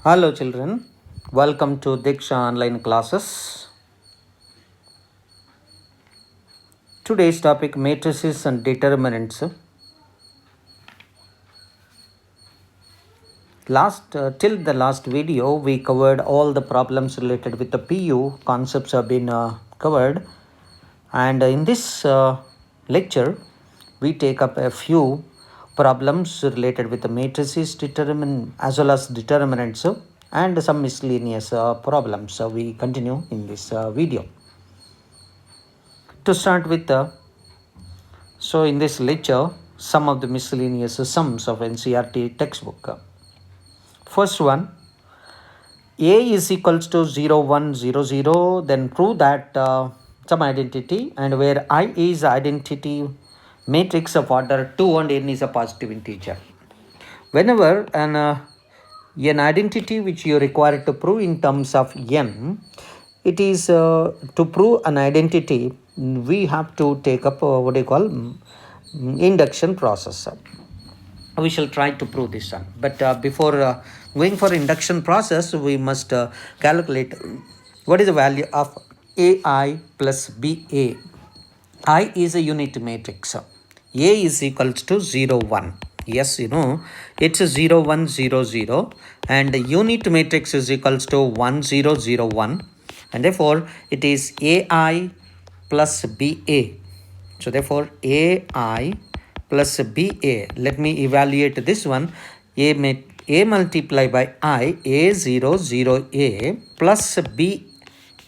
Hello children, welcome to Deeksha Online Classes. Today's topic Matrices and Determinants. Till the last video we covered all the problems related with the PU. Concepts have been covered, and in this lecture we take up a few problems related with the matrices as well as determinants and some miscellaneous problems. So we continue in this video. To start with, so in this lecture, some of the miscellaneous sums of NCERT textbook. First one, A is equals to 0, 1, 0, 0, then prove that some identity, and where I is identity matrix of order 2 and n is a positive integer. Whenever an identity which you require to prove in terms of n, it is to prove an identity, we have to take up induction process. We shall try to prove this one, but before going for induction process, we must calculate what is the value of AI plus BA. I is a unit matrix. A is equals to 0, 1. Yes, it's a 0, 1, 0, 0, and the unit matrix is equals to 1, 0, 0, 1, and therefore it is AI plus BA. So therefore AI plus BA. Let me evaluate this one. A multiplied by I, A0, 0A plus B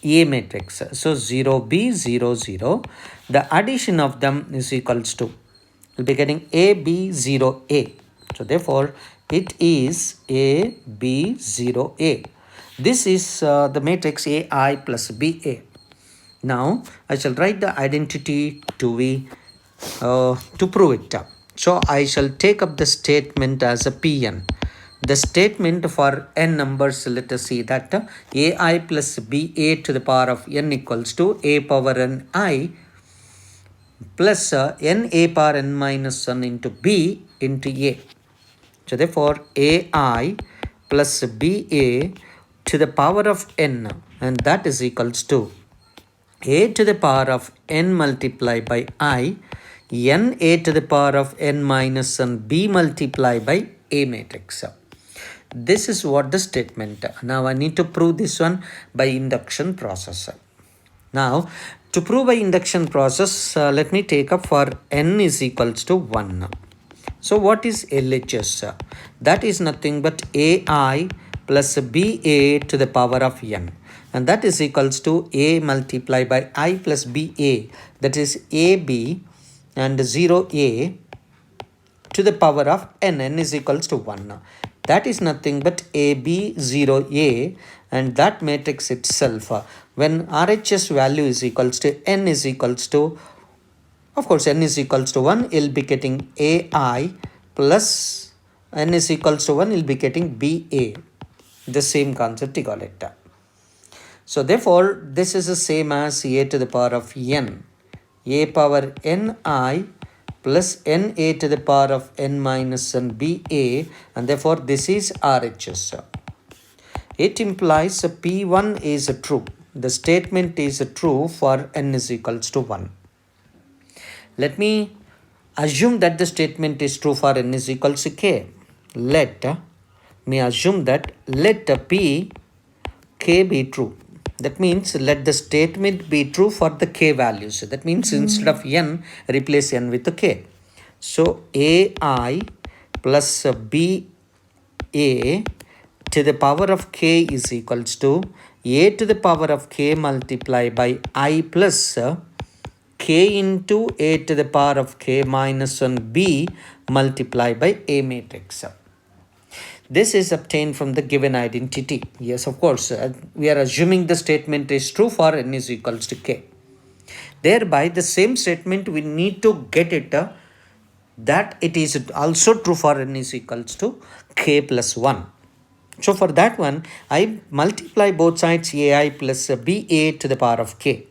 A matrix. So 0B, 0, 0. The addition of them is equals to, we'll be getting AB, 0A. So therefore it is AB, 0A. This is the matrix AI plus BA. Now I shall write the identity to prove it. So I shall take up the statement as a Pn. The statement for n numbers, let us see that AI plus BA to the power of n equals to A power n I plus n A power n minus 1 into B into A. So therefore AI plus BA to the power of n, and that is equals to A to the power of n multiplied by I, n A to the power of n minus 1 B multiplied by A matrix. This is what the statement. Now I need to prove this one by induction process. Now to prove by induction process, let me take up for n is equals to 1. So what is LHS? That is nothing but AI plus BA to the power of n, and that is equals to A multiplied by I plus BA, that is AB and 0A to the power of n. N is equals to 1. That is nothing but AB 0A, and that matrix itself, when RHS value is equals to n is equals to, of course n is equals to 1, you'll be getting AI plus n is equals to 1, you'll be getting BA. The same concept you got it. So therefore this is the same as A to the power of n. A power ni plus na to the power of n minus 1 BA, and therefore this is RHS. It implies P1 is true. The statement is true for n is equals to 1. Let me assume that the statement is true for n is equals to k. Let me assume that let P k be true. That means let the statement be true for the k values. That means instead of n, replace n with the k. So AI plus BA to the power of k is equals to A to the power of k multiplied by I plus k into A to the power of k minus 1 B multiplied by A matrix. This is obtained from the given identity. Yes, of course, we are assuming the statement is true for n is equals to k. Thereby, the same statement we need to get it that it is also true for n is equals to k plus 1. So for that one, I multiply both sides AI plus BA to the power of k.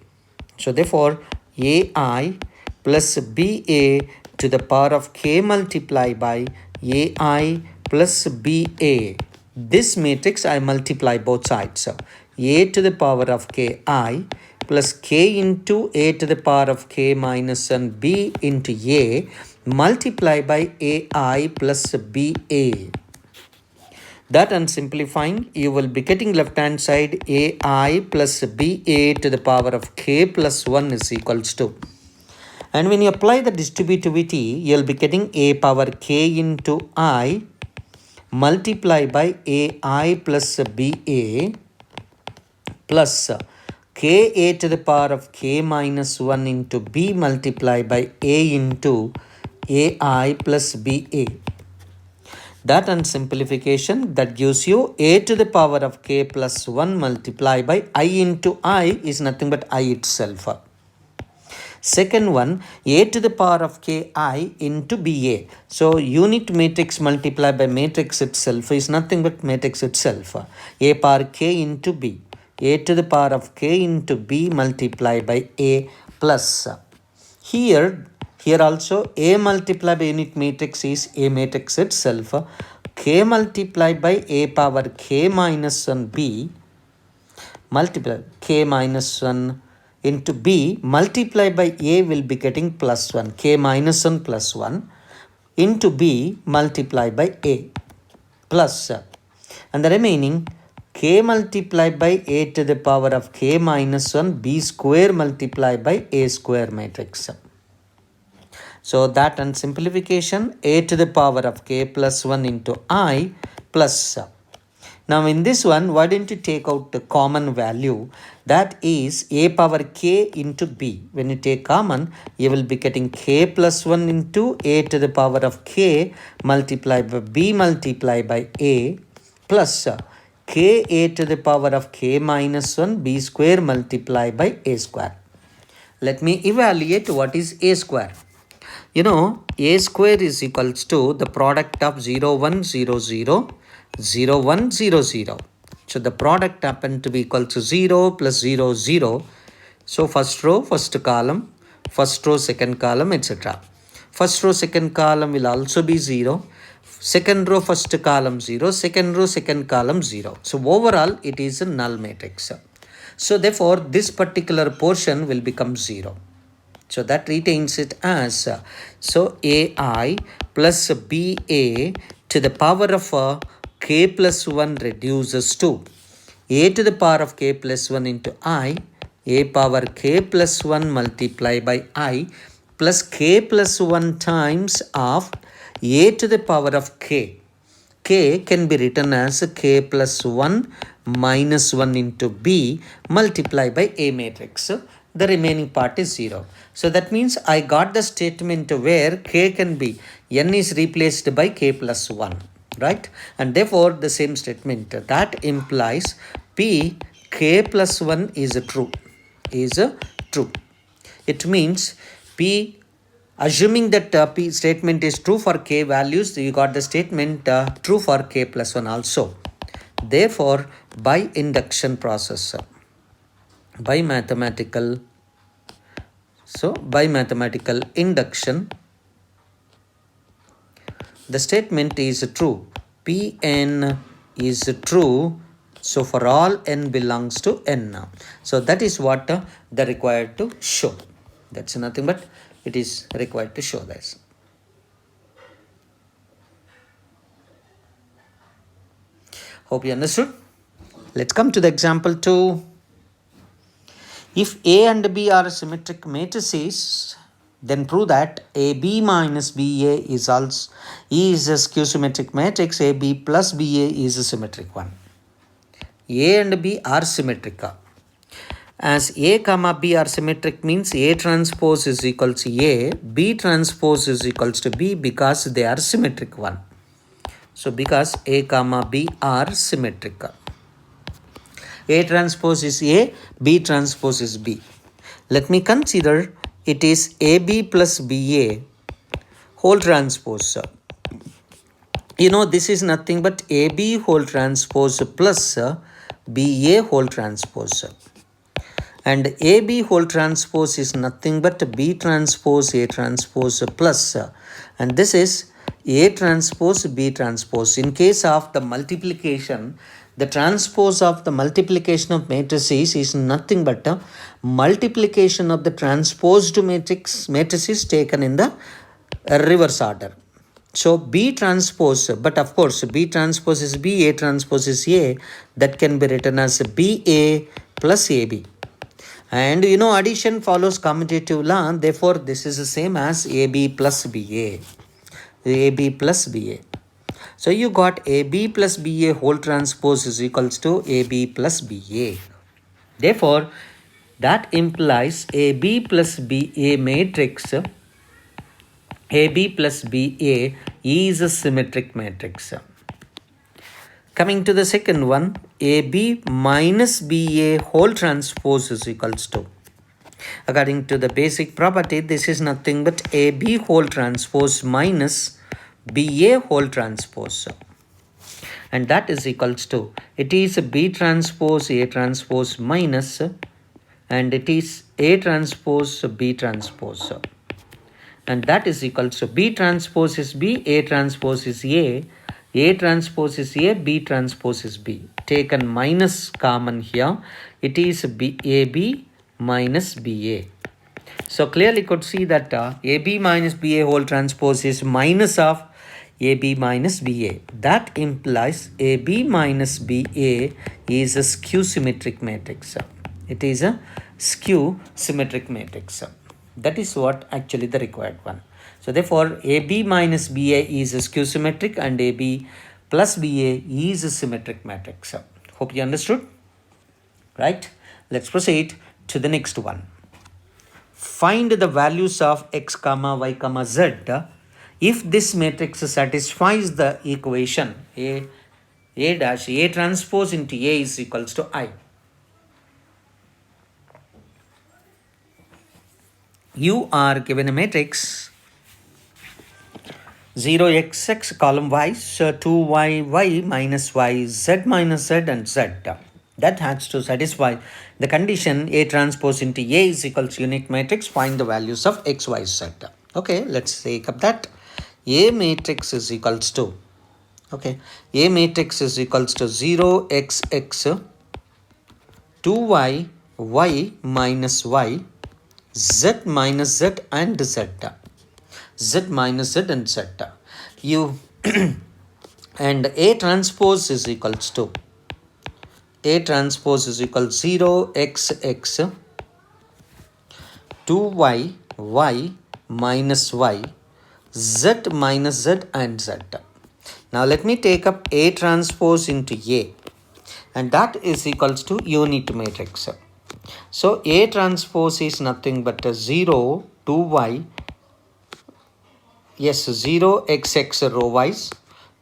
So therefore, AI plus BA to the power of k multiplied by AI plus BA this matrix I multiply both sides. So a to the power of ki plus k into a to the power of k minus 1 b into a multiply by ai plus ba. That and simplifying, you will be getting left hand side ai plus ba to the power of k plus 1 is equals to. And when you apply the distributivity, you will be getting a power k into I multiply by ai plus ba plus ka to the power of k minus 1 into b multiply by a into ai plus ba. That and simplification, that gives you a to the power of k plus 1 multiply by I into I is nothing but I itself. Second one, a to the power of ki into ba. So unit matrix multiplied by matrix itself is nothing but matrix itself. A power k into b. A to the power of k into b multiplied by a plus. Here also a multiplied by unit matrix is a matrix itself. K multiplied by a power k minus 1 b multiply k minus 1 into b multiply by a will be getting plus 1, k minus 1 plus 1 into b multiply by a plus, and the remaining k multiply by a to the power of k minus 1 b square multiply by a square matrix. So that and simplification, a to the power of k plus 1 into I plus. Now in this one, why don't you take out the common value, that is a power k into b. When you take common, you will be getting k plus 1 into a to the power of k multiplied by b multiplied by a plus k a to the power of k minus 1 b square multiplied by a square. Let me evaluate what is a square. You know, a square is equals to the product of 0, 1, 0, 0, 0, 1, 0, 0. So the product happened to be equal to 0 plus 0, 0. So first row, first column, first row, second column, etc. First row, second column will also be 0. Second row, first column 0. Second row, second column 0. So overall, it is a null matrix. So therefore, this particular portion will become 0. So that retains it as so ai plus ba to the power of k plus 1 reduces to a to the power of k plus 1 into I, a power k plus 1 multiplied by I plus k plus 1 times of a to the power of k. K can be written as k plus 1 minus 1 into b multiplied by a matrix. The remaining part is 0. So that means I got the statement where k can be, n is replaced by k plus 1, right? And therefore the same statement that implies p k plus 1 is true, It means p, assuming that p statement is true for k values, you got the statement true for k plus 1 also. Therefore, by induction process, by mathematical induction, the statement is true. Pn is true. So for all n belongs to n. So that is what the required to show. That's nothing but it is required to show this. Hope you understood. Let's come to the example 2. If A and B are symmetric matrices, then prove that AB minus BA is a skew-symmetric matrix. AB plus BA is a symmetric one. A and B are symmetric. As A comma B are symmetric means A transpose is equal to A, B transpose is equal to B because they are symmetric one. So because A comma B are symmetric. A transpose is A, B transpose is B. Let me consider it is AB plus BA whole transpose. You know, this is nothing but AB whole transpose plus BA whole transpose. And AB whole transpose is nothing but B transpose A transpose plus. And this is A transpose B transpose. In case of the multiplication, the transpose of the multiplication of matrices is nothing but a multiplication of the transposed matrices taken in the reverse order. So B transpose, but of course B transpose is B, A transpose is A, that can be written as BA plus AB. And you know, addition follows commutative law, therefore this is the same as AB plus BA. AB plus BA. So you got AB plus BA whole transpose is equals to AB plus BA. Therefore, that implies AB plus BA matrix, AB plus BA is a symmetric matrix. Coming to the second one, AB minus BA whole transpose is equals to. According to the basic property, this is nothing but AB whole transpose minus BA whole transpose. And that is equals to, it is B transpose A transpose minus, and it is A transpose B transpose. And that is equals to B transpose is B, A transpose is A transpose is A, B transpose is B. Taken minus common here, it is AB minus BA. So clearly could see that AB minus BA whole transpose is minus of AB minus BA. That implies AB minus BA is a skew symmetric matrix. It is a skew symmetric matrix. That is what actually the required one. So therefore AB minus BA is a skew symmetric and AB plus BA is a symmetric matrix. Hope you understood. Right? Let's proceed to the next one. Find the values of x comma y comma z if this matrix satisfies the equation A dash A transpose into A is equals to I. You are given a matrix 0xx column wise, 2yy minus y, z minus z and z. That has to satisfy the condition A transpose into A is equals to unique matrix. Find the values of x, y, z. Okay, let's take up that. A matrix is equals to, okay, A matrix is equals to 0xx 2y y minus y, z minus z and z. Z minus z and z. You and A transpose is equals to, A transpose is equals 0xx 2y y minus y, z minus z and z. Now let me take up A transpose into A, and that is equals to unit matrix. So A transpose is nothing but a 0 2y, yes, 0xx row wise,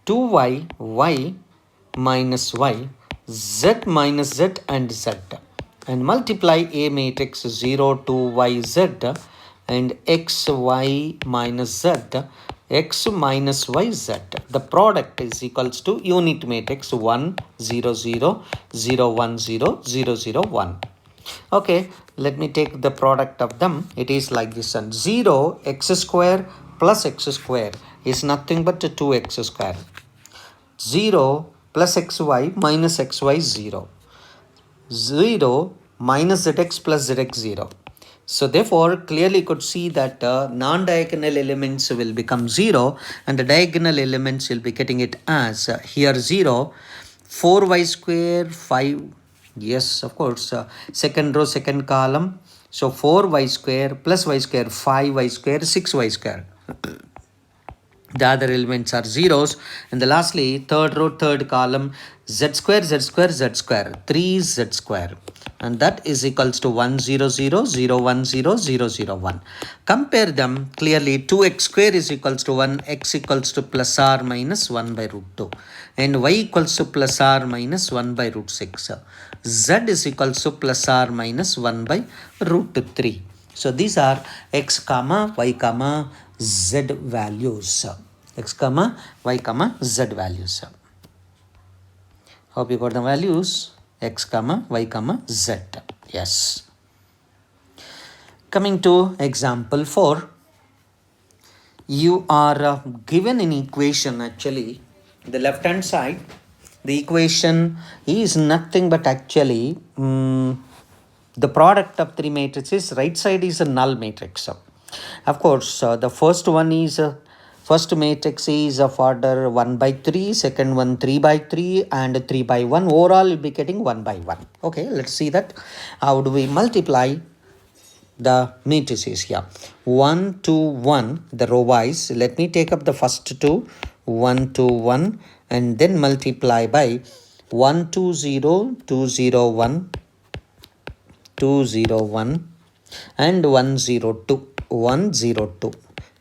2y y minus y, z minus z and z, and multiply A matrix 0 2y z and x y minus z, x minus y z. The product is equals to unit matrix 1 0 0 0 1 0 0 0 1. Okay, let me take the product of them. It is like this one. 0 x square plus x square is nothing but 2x square. 0 plus xy minus xy 0. 0 minus zx plus zx 0. So therefore, clearly could see that non-diagonal elements will become 0 and the diagonal elements will be getting it as here 0, 4y square, 5, yes, of course, second row, second column. So 4y square plus y square, 5y square, 6y square. The other elements are zeros. And the lastly, third row, third column, z square, z square, z square, 3z square. And that is equals to 1 0 0 0 1 0 0 0 1. Compare them clearly. 2x square is equals to 1, x equals to plus r minus 1 by root 2, and y equals to plus r minus 1 by root 6. Z is equals to plus r minus 1 by root 3. So these are x comma y comma z values. X comma y comma z values. Hope you got the values. X comma y comma z. Yes. Coming to example 4. you are given an equation. Actually, the left hand side, the equation is nothing but actually the product of three matrices. Right side is a null matrix. Of course, the first one is first matrix is of order 1 by 3, second one 3 by 3, and 3 by 1. Overall you'll be getting 1 by 1. Okay, let's see that. How do we multiply the matrices here? 1 to 1, the row wise. Let me take up the first two, 1 to 1, and then multiply by 1 to 0, 2 0 1, 201, and 102, 102.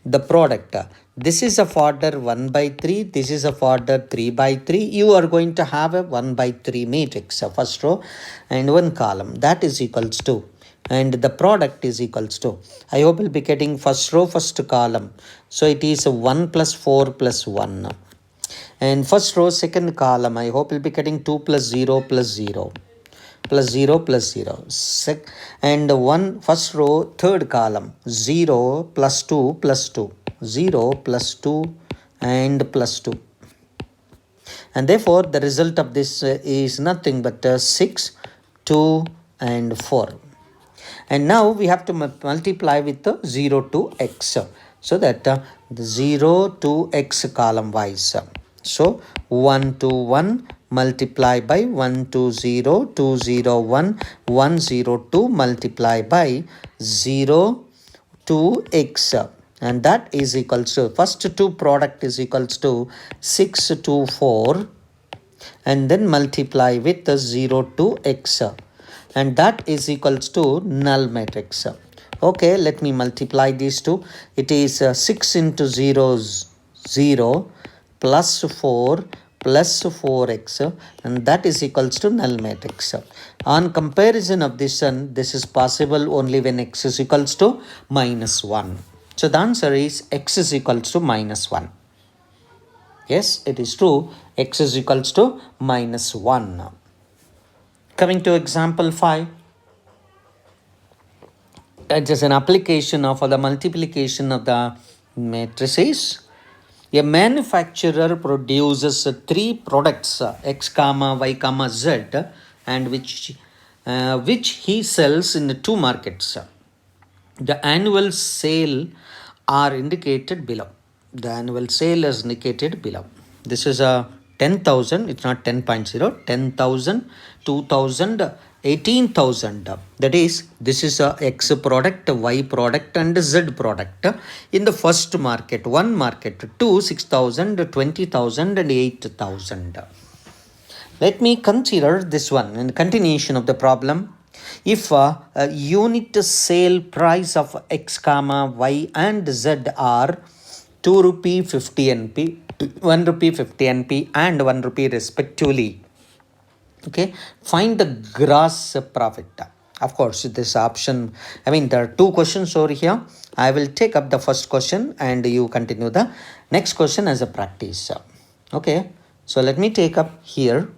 The product, this is of order 1 by 3, this is of order 3 by 3. You are going to have a 1 by 3 matrix, first row and one column, that is equals to, and the product is equals to, I hope you'll be getting first row, first column. So it is 1 plus 4 plus 1. And first row, second column, I hope you'll be getting 2 plus 0 plus 0. Plus 0 plus 0. And one first row, third column, 0 plus 2 plus 2. 0 plus 2 and plus 2. And therefore, the result of this is nothing but 6, 2 and 4. And now we have to multiply with the 0 to x. So that the 0 to x column wise. So 1 to 1 multiply by 1 to 0, 201, 102 multiply by 0 to x. And that is equals to, first two product is equals to 6 to 4. And then multiply with the 0 to x. And that is equals to null matrix. Okay, let me multiply these two. It is 6 into 0, 0 plus 4 plus 4x, and that is equals to null matrix. On comparison of this one, this is possible only when x is equals to minus 1. So the answer is x is equals to minus 1. Yes, it is true, x is equals to minus 1. Coming to example 5, it is an application of the multiplication of the matrices. A manufacturer produces three products, x comma y comma z, and which he sells in the two markets. The annual sale are indicated below. The annual sale is indicated below. This is a 10,000, it's not 10.0, 10,000, 2,000, 18,000. That is, this is a X product, Y product, and Z product. In the first market, one market, 2, 6,000, 20,000, and 8,000. Let me consider this one in continuation of the problem. If a unit sale price of X comma Y and Z are 2 rupee 50 NP, 1 rupee 50 NP, and 1 rupee respectively. Okay, find the gross profit. Of course, this option, there are two questions over here. I will take up the first question and you continue the next question as a practice. Okay, so let me take up here.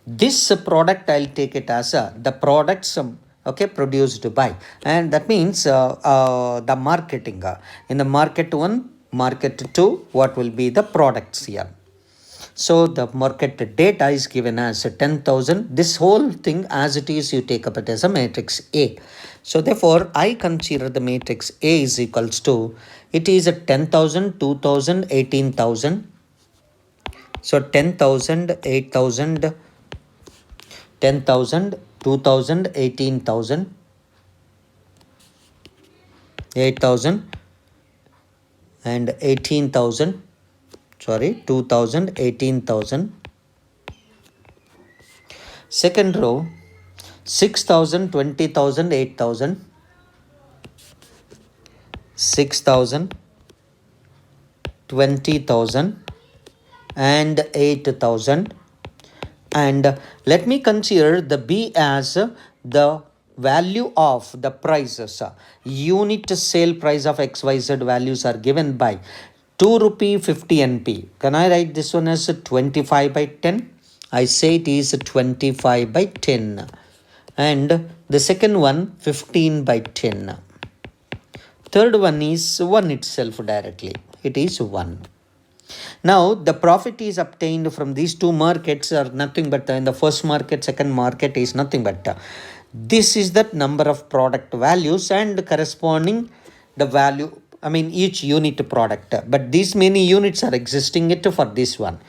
This product, I'll take it as the products produced by, and that means the marketing. In the market 1, market 2, what will be the products here? So the market data is given as 10,000. This whole thing as it is, you take up it as a matrix A. So therefore, I consider the matrix A is equals to, it is a 10,000, 2,000, 18,000. So 10,000, 8,000, 10,000, 2,000, 18,000, 8,000, and 18,000. Sorry, 2,000, 18,000. Second row, 6,000, 20,000, 8,000, 6,000, 20,000, and 8,000. And let me consider the B as the value of the prices. Unit sale price of XYZ values are given by 2 rupee 50 NP. Can I write this one as 25 by 10? I say it is 25 by 10. And the second one 15 by 10. Third one is 1 itself directly. It is 1. Now the profit is obtained from these two markets are nothing but in the first market, second market is nothing but this is the number of product values and corresponding the value, I mean each unit product. But these many units are existing it for this one.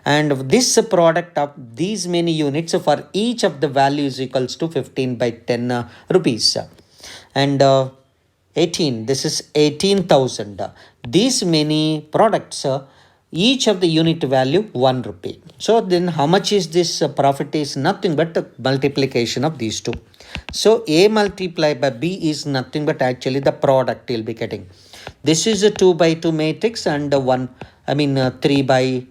And this product of these many units for each of the value is equals to 15 by 10 rupees. And 18, this is 18,000. These many products, each of the unit value 1 rupee. So then how much is this profit is nothing but the multiplication of these two. So A multiplied by B is nothing but actually the product you'll be getting. This is a 2 by 2 matrix and 3 by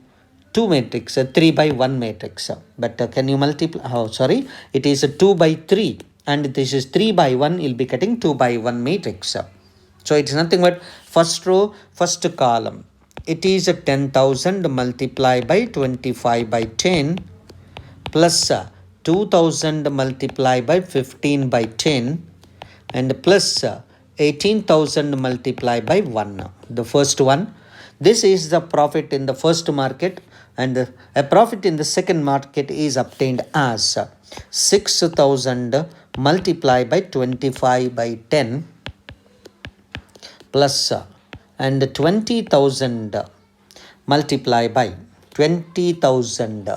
2 matrix, 3 by 1 matrix. But can you multiply? It is a 2 by 3 and this is 3 by 1. You'll be getting 2 by 1 matrix. So it's nothing but first row, first column. It is a 10,000 multiplied by 25 by 10 plus 2,000 multiplied by 15 by 10 and plus 18,000 multiplied by 1. The first one. This is the profit in the first market, and a profit in the second market is obtained as 6,000 multiplied by 25 by 10 plus and 20,000 multiplied by 20,000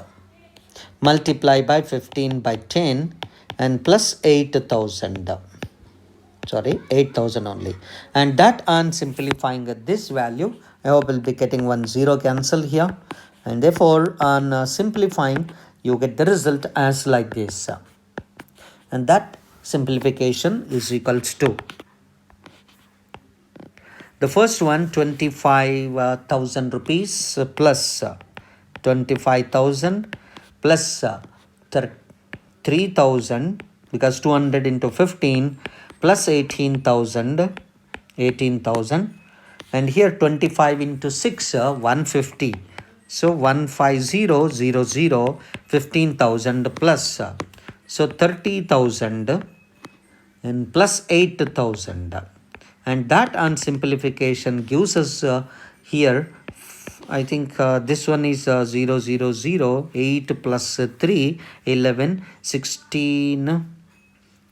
multiplied by 15 by 10 and plus 8,000. 8,000 only. And that on simplifying this value, I hope we'll be getting 1 0 cancel here. And therefore on simplifying, you get the result as like this. And that simplification is equals to the first one 25,000 rupees plus 25,000 plus 3,000 because 200 into 15 plus 18,000 and here 25 into 6 150. So 15000 15,000 plus so 30,000 and plus 8,000. And that on simplification gives us here, I think this one is 0, 0, 0, 8 plus 3, 11, 16,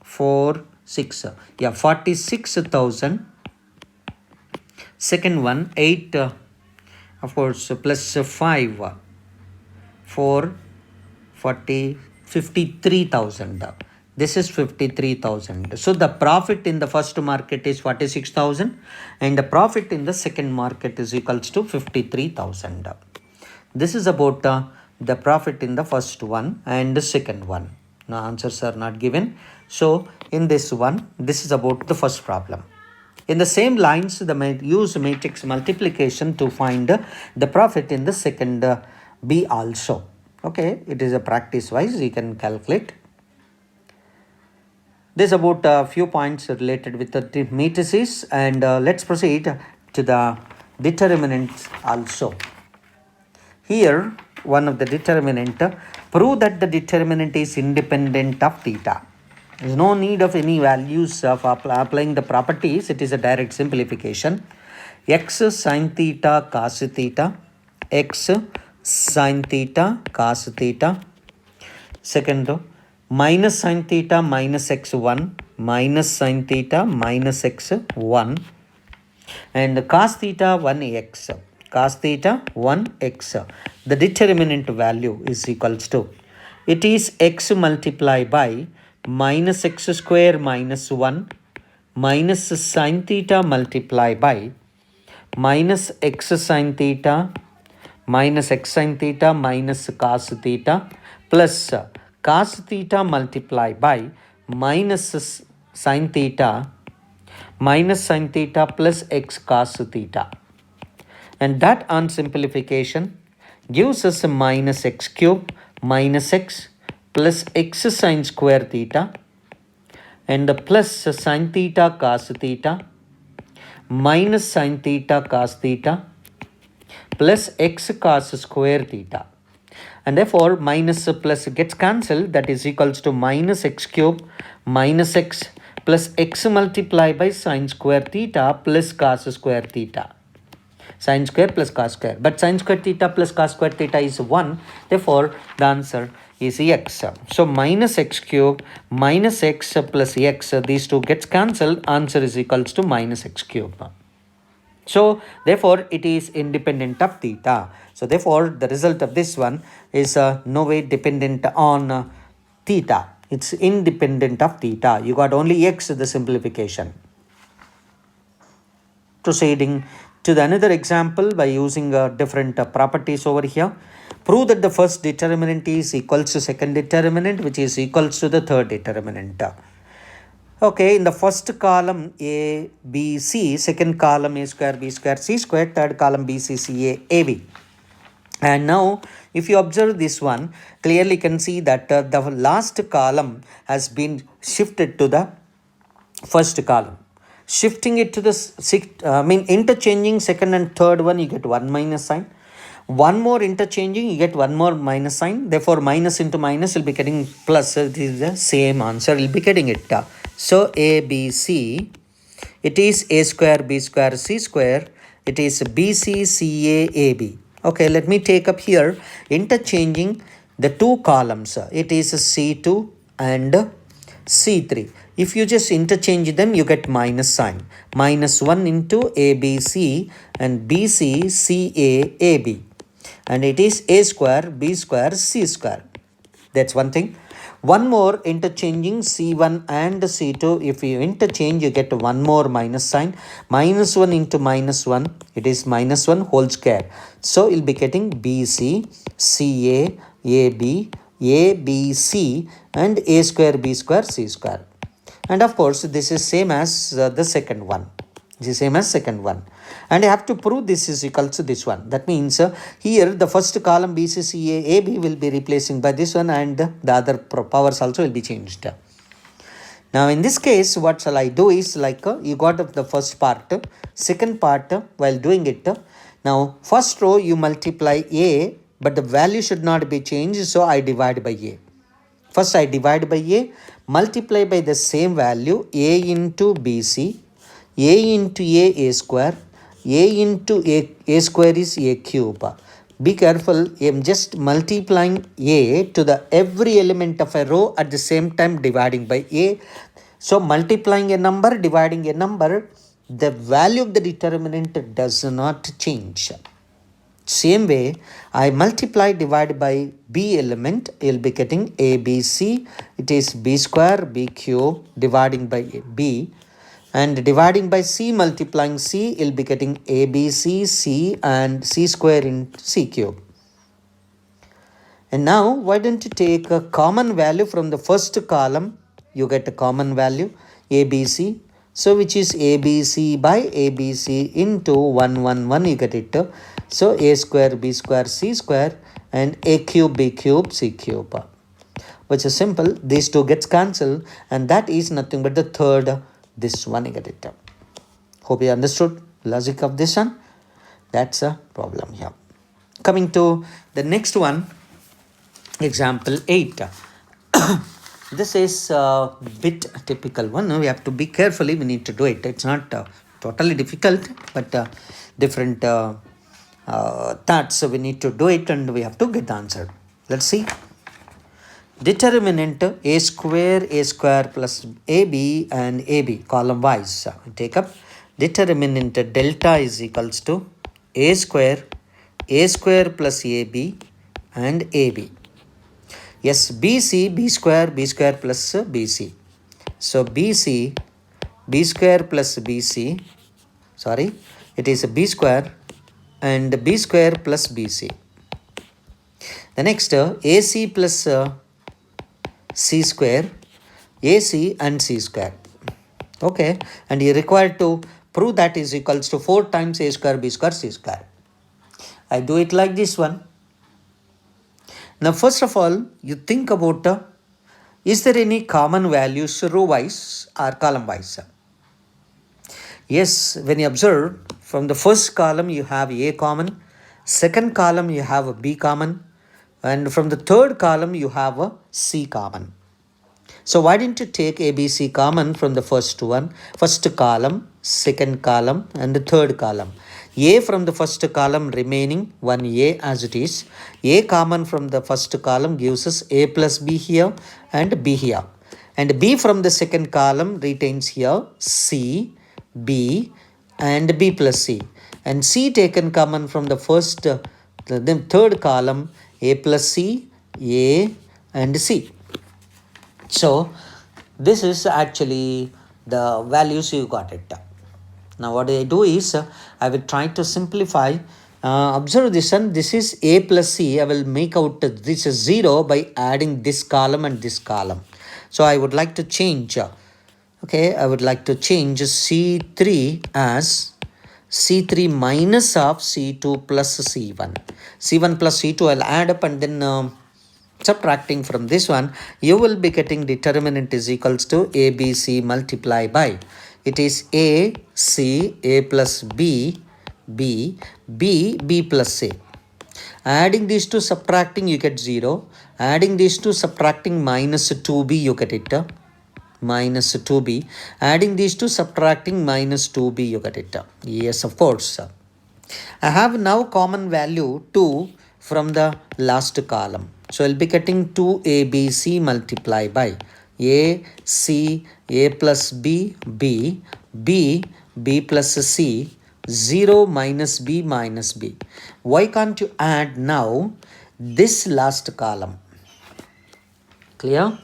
4, 6. 46,000. Second one, 8, of course, plus 5, 4, 40, 53,000. This is 53,000. So the profit in the first market is 46,000 and the profit in the second market is equals to 53,000. This is about the profit in the first one and the second one. Now answers are not given. So in this one, this is about the first problem. In the same lines, use matrix multiplication to find the profit in the second B also. Okay, it is a practice wise, you can calculate. This is about a few points related with the matrices, and let's proceed to the determinants also. Here, one of the determinant, prove that the determinant is independent of theta. There is no need of any values of applying the properties. It is a direct simplification. X sin theta cos theta, x sin theta cos theta. Second row, minus sin theta minus x1 minus sin theta minus x1 and cos theta 1x, cos theta 1x. The determinant value is equals to, it is x multiplied by minus x square minus 1 minus sin theta multiplied by minus x sin theta minus x sin theta minus cos theta plus cos theta multiplied by minus sin theta plus x cos theta. And that on simplification gives us a minus x cube minus x plus x sin square theta and the plus sin theta cos theta minus sin theta cos theta plus x cos square theta. And therefore minus plus gets cancelled, that is equals to minus x cube minus x plus x multiplied by sine square theta plus cos square theta. Sine square plus cos square. But sine square theta plus cos square theta is 1. Therefore, the answer is x. So, minus x cube minus x plus x. These two gets cancelled. Answer is equals to minus x cube. So, therefore, it is independent of theta. So, therefore, the result of this one is no way dependent on theta. It's independent of theta. You got only x, the simplification. Proceeding to the another example by using different properties over here. Prove that the first determinant is equals to second determinant, which is equals to the third determinant. Okay, in the first column A, B, C, second column A square, B square, C square, third column B, C, C, A, A, B. And now, if you observe this one, clearly you can see that the last column has been shifted to the first column. Shifting it to the interchanging second and third one, you get 1 minus sign. One more interchanging, you get one more minus sign. Therefore, minus into minus, you'll be getting plus. This is the same answer. You'll be getting it. So, A, B, C, it is A square, B square, C square. It is B, C, C, A, A, B. Okay, let me take up here interchanging the two columns. It is C2 and C3. If you just interchange them, you get minus sign. Minus 1 into ABC and BC, CA, AB. And it is A square, B square, C square. That's one thing. One more interchanging C1 and C2. If you interchange, you get one more minus sign. Minus 1 into minus 1. It is minus 1 whole square. So, you'll be getting BC, CA, AB, ABC and A square, B square, C square. And of course, this is same as the second one. This is same as second one. And I have to prove this is equal to this one. That means here the first column BCCA AB will be replacing by this one and the other powers also will be changed. Now in this case, what shall I do is like you got the first part, second part while doing it. Now first row you multiply A, but the value should not be changed. So I divide by A. First I divide by A, multiply by the same value A into BC, A into A square, A into A square is A cube. Be careful, I am just multiplying A to the every element of a row at the same time dividing by A. So multiplying a number, dividing a number, the value of the determinant does not change. Same way, I multiply divide by B element, you'll be getting ABC, it is B square, B cube, dividing by B. And dividing by C, multiplying C, you'll be getting ABC, C and C square in C cube. And now, why don't you take a common value from the first column, you get a common value, ABC. So, which is ABC by ABC into 1, 1, 1, you get it. So, A square, B square, C square and A cube, B cube, C cube. Which is simple. These two gets cancelled and that is nothing but the third, this one you get it. Hope you understood logic of this one. That's a problem here. Coming to the next one, example 8. This is a bit typical one. We have to be carefully, we need to do it. It's not totally difficult, but different thoughts. So we need to do it and we have to get the answer. Let's see. Determinant A square plus AB and AB column wise. Take up determinant delta is equals to A square plus AB and AB. Yes, BC, B square plus BC. So BC, B square plus BC, sorry, it is B square and B square plus BC. The next AC plus C square, AC and C square. Okay, and you require to prove that is equals to 4 times A square, B square, C square. I do it like this one. Now, first of all, you think about is there any common values row wise or column wise? Yes, when you observe from the first column you have A common, second column you have a B common, and from the third column you have a C common. So why didn't you take ABC common from the first column, second column, and the third column? A from the first column remaining 1A as it is. A common from the first column gives us A plus B here and B here. And B from the second column retains here C, B, and B plus C. And C taken common from the third column, A plus C, A, and C. So this is actually the values you got it. Now what I do is I will try to simplify. Observe this one. This is A plus C. I will make out this is 0 by adding this column and this column. So I would like to change. I would like to change C3 as C3 minus of C2 plus C1. C1 plus C2 I'll add up and then subtracting from this one, you will be getting determinant is equals to ABC multiply by. It is A, C, A plus B, B, B, B plus C. Adding these two, subtracting, you get 0. Adding these two, subtracting minus 2B, you get it. Minus 2B. Adding these two, subtracting minus 2B, you get it. Yes, of course. I have now common value 2 from the last column. So I'll be getting 2ABC multiply by A, C, A plus B, B, B, B plus C, 0 minus B minus B. Why can't you add now this last column? Clear?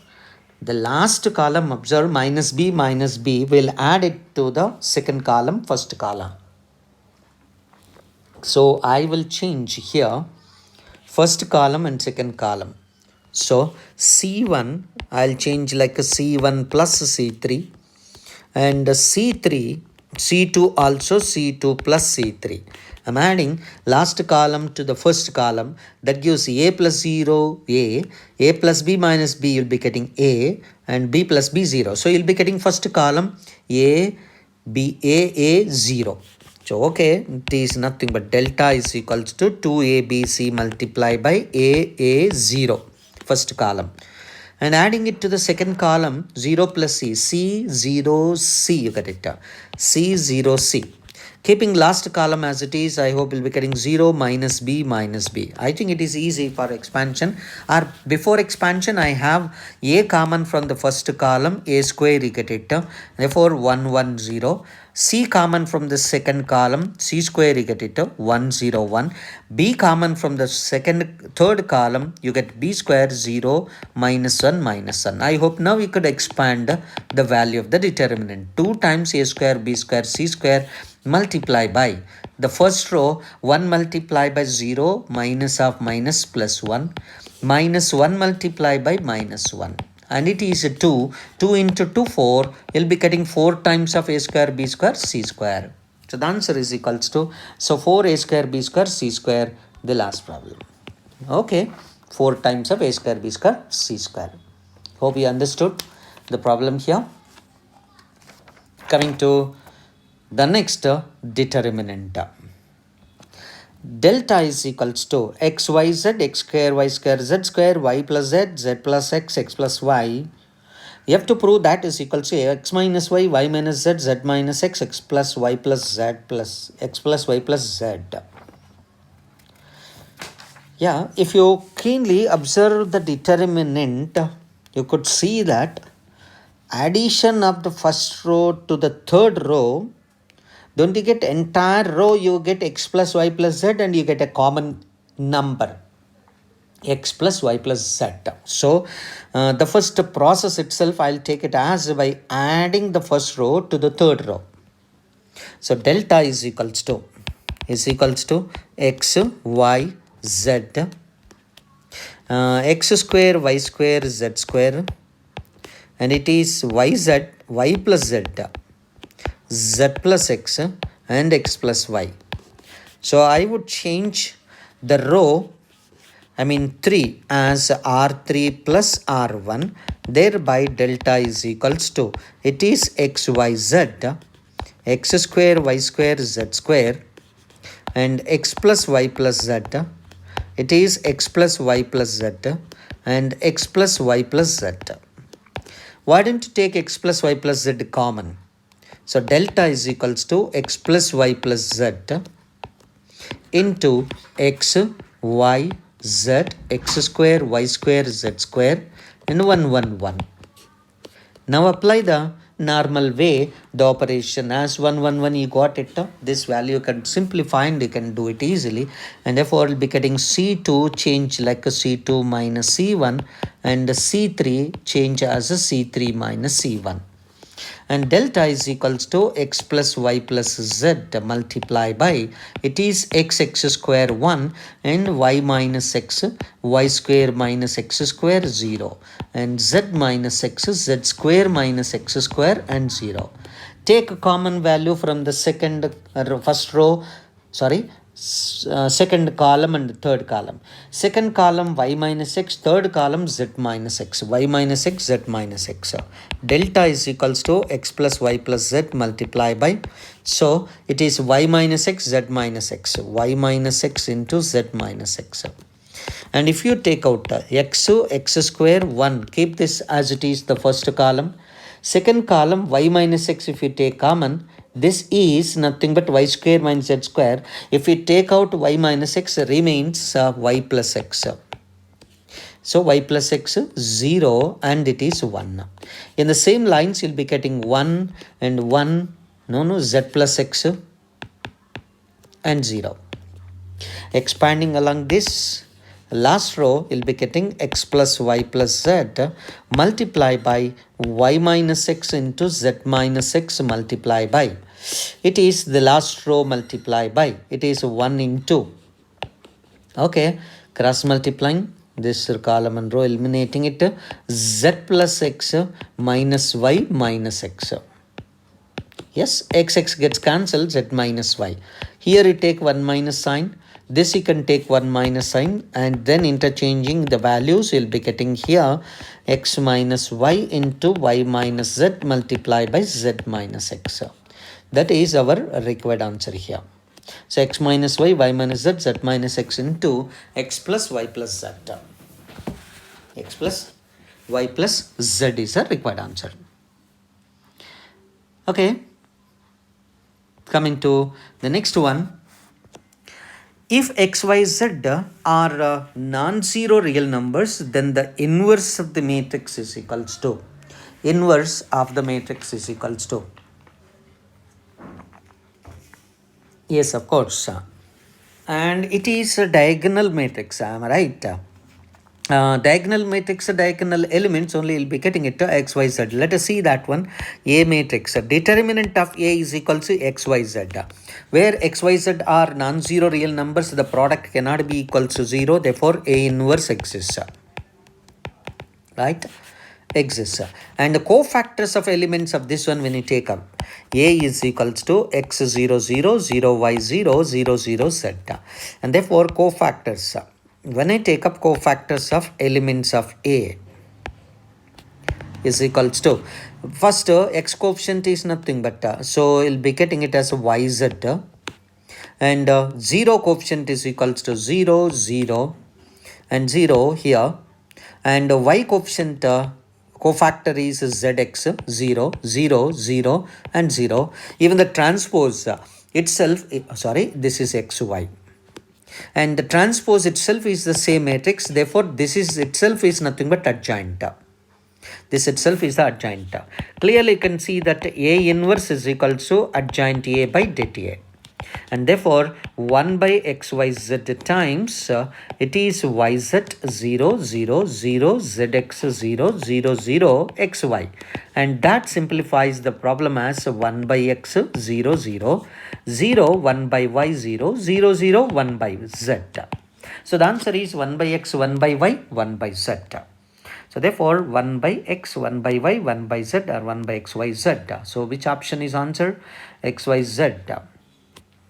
The last column, observe, minus B, will add it to the second column, first column. So I will change here first column and second column. So C1, I'll change like a C1 plus C3, and C3, C2 also C2 plus C3. I'm adding last column to the first column. That gives A plus 0, A plus B minus B, you'll be getting A, and B plus B 0. So you'll be getting first column A, B, A 0. So okay, it is nothing but delta is equals to 2ABC multiplied by A 0, first column. And adding it to the second column, 0 plus C, C 0 C, you get it, C 0 C. Keeping last column as it is, I hope you'll be getting 0 minus B minus B. I think it is easy for expansion. Or before expansion, I have A common from the first column, A square, you get it. Therefore, 1 1 0. C common from the second column, C square, you get it, 1 0 1. B common from the third column, you get B square, 0 minus 1 minus 1. I hope now we could expand the value of the determinant. 2 times A square, B square, C square multiply by the first row, 1 multiply by 0 minus of minus plus 1 minus 1 multiply by minus 1, and it is 2 into 2 4. You'll be getting 4 times of A square, B square, C square. So the answer is equals to 4 A square, B square, C square, the last problem. Okay, 4 times of A square, B square, C square. Hope you understood the problem here. Coming to the next determinant. Delta is equals to x, y, z, x square, y square, z square, y plus z, z plus x, x plus y. You have to prove that is equals to x minus y, y minus z, z minus x, x plus y plus z plus x plus y plus z. Yeah, if you keenly observe the determinant, you could see that addition of the first row to the third row, don't you get entire row, you get x plus y plus z, and you get a common number, x plus y plus z. So the first process itself, I'll take it as by adding the first row to the third row. So delta is equals to x, y, z, x square, y square, z square, and it is yz, y plus z, z plus x, and x plus y. So I would change the row, 3 as R3 plus R1. Thereby delta is equals to, it is xyz, x square, y square, z square, and x plus y plus z. It is x plus y plus z and x plus y plus z. Why don't you take x plus y plus z common? So delta is equals to x plus y plus z into x, y, z, x square, y square, z square, and 1, 1, 1. Now apply the normal way, the operation as 1, 1, 1, you got it. This value you can simplify and you can do it easily. And therefore, we'll be getting C2 change like a C2 minus C1 and C3 change as a C3 minus C1. And delta is equals to x plus y plus z multiply by, it is x square 1 and y minus x, y square minus x square 0 and z minus x, z square minus x square and 0. Take a common value from the second column and third column. Second column y minus x, third column z minus x, y minus x, z minus x. Delta is equals to x plus y plus z multiply by, so it is y minus x, z minus x, y minus x into z minus x. And if you take out x square 1, keep this as it is the first column. Second column y minus x, if you take common, this is nothing but y square minus z square. If we take out y minus x, remains y plus x. So y plus x 0 and it is 1. In the same lines, you'll be getting 1 and 1, z plus x and 0. Expanding along this last row, you'll be getting x plus y plus z multiply by y minus x into z minus x multiply by. It is the last row multiply by. It is 1 into. Okay, cross multiplying this column and row, eliminating it. Z plus x minus y minus x. Yes, x gets cancelled, z minus y. Here you take 1 minus sign. This you can take 1 minus sign and then interchanging the values, you'll be getting here x minus y into y minus z multiplied by z minus x. That is our required answer here. So x minus y, y minus z, z minus x into x plus y plus z. X plus y plus z is the required answer. Okay. Coming to the next one. If x, y, z are non-zero real numbers, then the inverse of the matrix is equals to. Inverse of the matrix is equals to. Yes, of course. And it is a diagonal matrix, am I right? Diagonal matrix, diagonal elements only will be getting it to x, y, z. Let us see that one. A matrix. Determinant of A is equal to x, y, z. Where x, y, z are non-zero real numbers, the product cannot be equal to 0. Therefore, A inverse exists. Right? Exists. And the cofactors of elements of this one when you take up. A is equals to x 0, 0, 0, y 0, 0, 0, z. And therefore, cofactors. When I take up cofactors of elements of A is equals to, first x coefficient is nothing but, so we'll be getting it as yz, and 0 coefficient is equals to 0, 0 and 0 here, and y coefficient cofactor is zx 0, 0, 0 and 0. Even the transpose itself, this is xy. And the transpose itself is the same matrix. Therefore, this is itself is nothing but adjoint. This itself is the adjoint. Clearly, you can see that A inverse is equal to adjoint A by dt. And therefore, 1 by xyz times it is yz 0, 0, 0, zx 0, 0, 0, xy. And that simplifies the problem as 1 by x 0, 0, 0, 1 by y 0, 0, 0, 1 by z. So the answer is 1 by x, 1 by y, 1 by z. So therefore 1 by x, 1 by y, 1 by z or 1 by x, y, z. So which option is answer? X, y, z.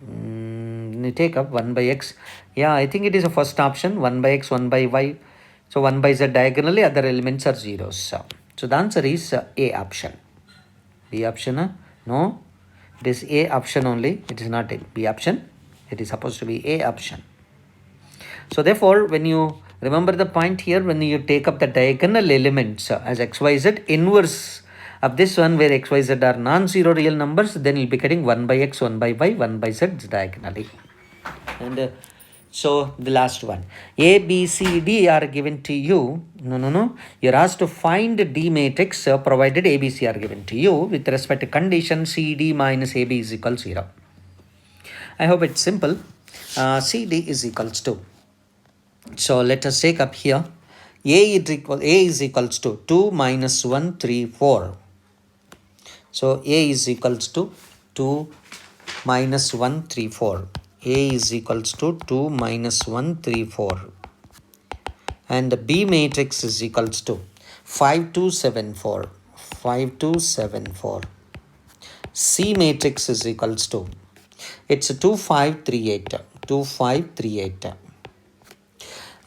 You take up 1 by x. Yeah, I think it is a first option. 1 by x, 1 by y. So 1 by z diagonally, other elements are zeros. So the answer is A option. B option? No. It is A option only. It is not a B option. It is supposed to be A option. So therefore, when you Remember the point here, when you take up the diagonal elements as xyz, inverse of this one where xyz are non-zero real numbers, then you'll be getting 1 by x, 1 by y, 1 by z diagonally. And so the last one, A, B, C, D are given to you. No. You're asked to find D matrix provided A, B, C are given to you with respect to condition C, D minus A, B is equal 0. I hope it's simple. C, D is equals to. So let us take up here. A is equals to 2 minus 1, 3, 4. So A is equals to 2 minus 1, 3, 4. A is equals to 2 minus 1, 3, 4. And the B matrix is equals to 5, 2, 7, 4. 5, 2, 7, 4. C matrix is equals to, it's 2, 5, 3, 8. 2, 5, 3, 8.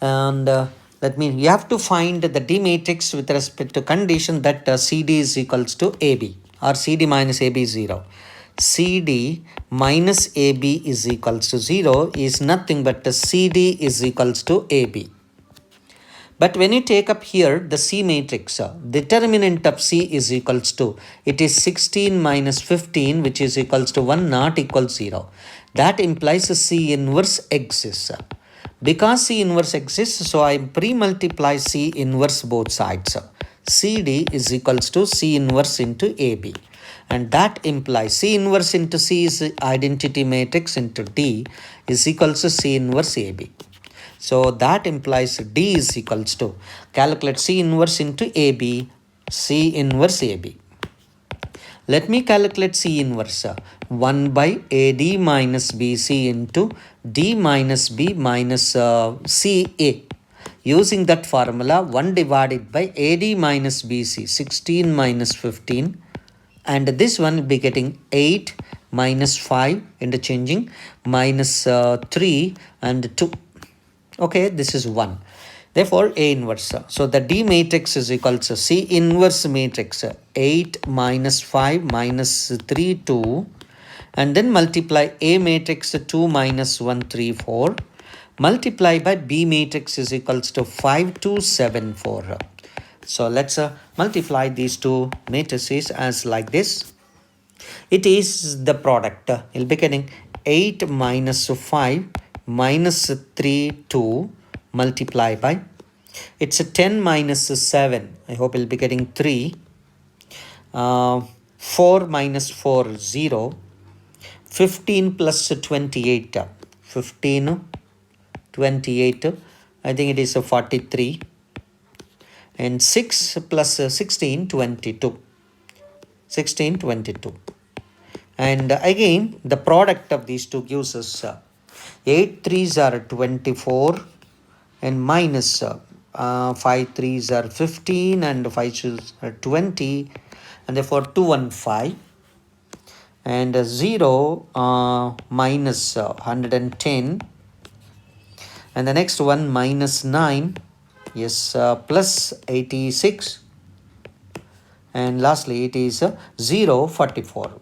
And that means you have to find the D matrix with respect to condition that CD is equals to AB or CD minus AB is 0. CD minus AB is equals to 0 is nothing but CD is equals to AB. But when you take up here the C matrix, determinant of C is equals to, it is 16 minus 15 which is equals to 1 not equals 0. That implies C inverse exists. Because C inverse exists, so I pre-multiply C inverse both sides. CD is equals to C inverse into AB. And that implies C inverse into C is identity matrix into D is equals to C inverse AB. So that implies D is equals to, calculate C inverse into AB, C inverse AB. Let me calculate C inverse. 1 by AD minus BC into D minus B minus CA. Using that formula, 1 divided by AD minus BC, 16 minus 15. And this one will be getting 8 minus 5, interchanging, minus 3 and 2. Okay, this is 1. Therefore, A inverse. So the D matrix is equal to C inverse matrix 8 minus 5 minus 3, 2. And then multiply A matrix 2 minus 1, 3, 4. Multiply by B matrix is equals to 5, 2, 7, 4. So let's multiply these two matrices as like this. It is the product. You'll be getting 8 minus 5 minus 3, 2 multiply by, it's a 10 minus 7. I hope you'll be getting 3. 4 minus 4, 0. 15 plus 28. 15, 28. I think it is a 43. And 6 plus 16, 22. 16, 22. And again, the product of these two gives us 8 3s are 24 and minus 5 3s are 15 and 5 2s are 20, and therefore 215. And 0 minus 110. And the next one minus 9. Yes, plus 86. And lastly, it is 0, 44.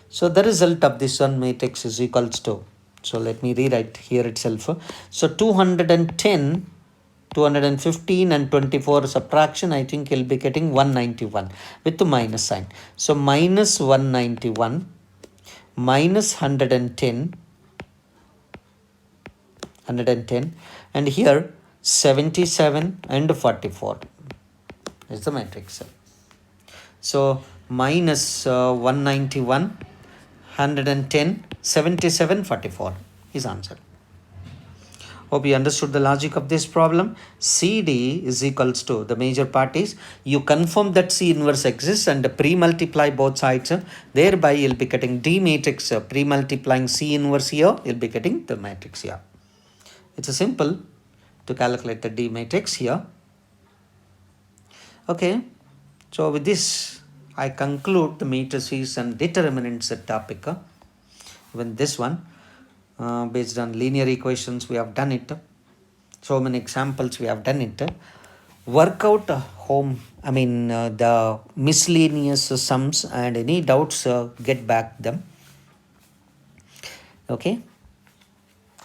So the result of this one matrix is equals to, so let me rewrite here itself. So 210, 215 and 24 subtraction, I think you'll be getting 191 with the minus sign. So minus 191 minus 110, and here 77 and 44 is the matrix. So minus 191, 110, 77, 44 is answer. Hope you understood the logic of this problem. CD is equals to, the major part is you confirm that C inverse exists and pre-multiply both sides. Thereby you'll be getting D matrix. Pre-multiplying C inverse here, you'll be getting the matrix here. It's a simple to calculate the D matrix here. Okay, so with this I conclude the matrices and determinants topic. Even this one, based on linear equations, we have done it. So many examples we have done it. Work out the miscellaneous sums, and any doubts, get back them. Okay.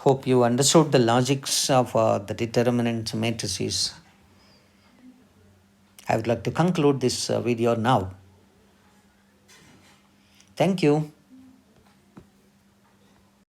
Hope you understood the logics of the determinant matrices. I would like to conclude this video now. Thank you.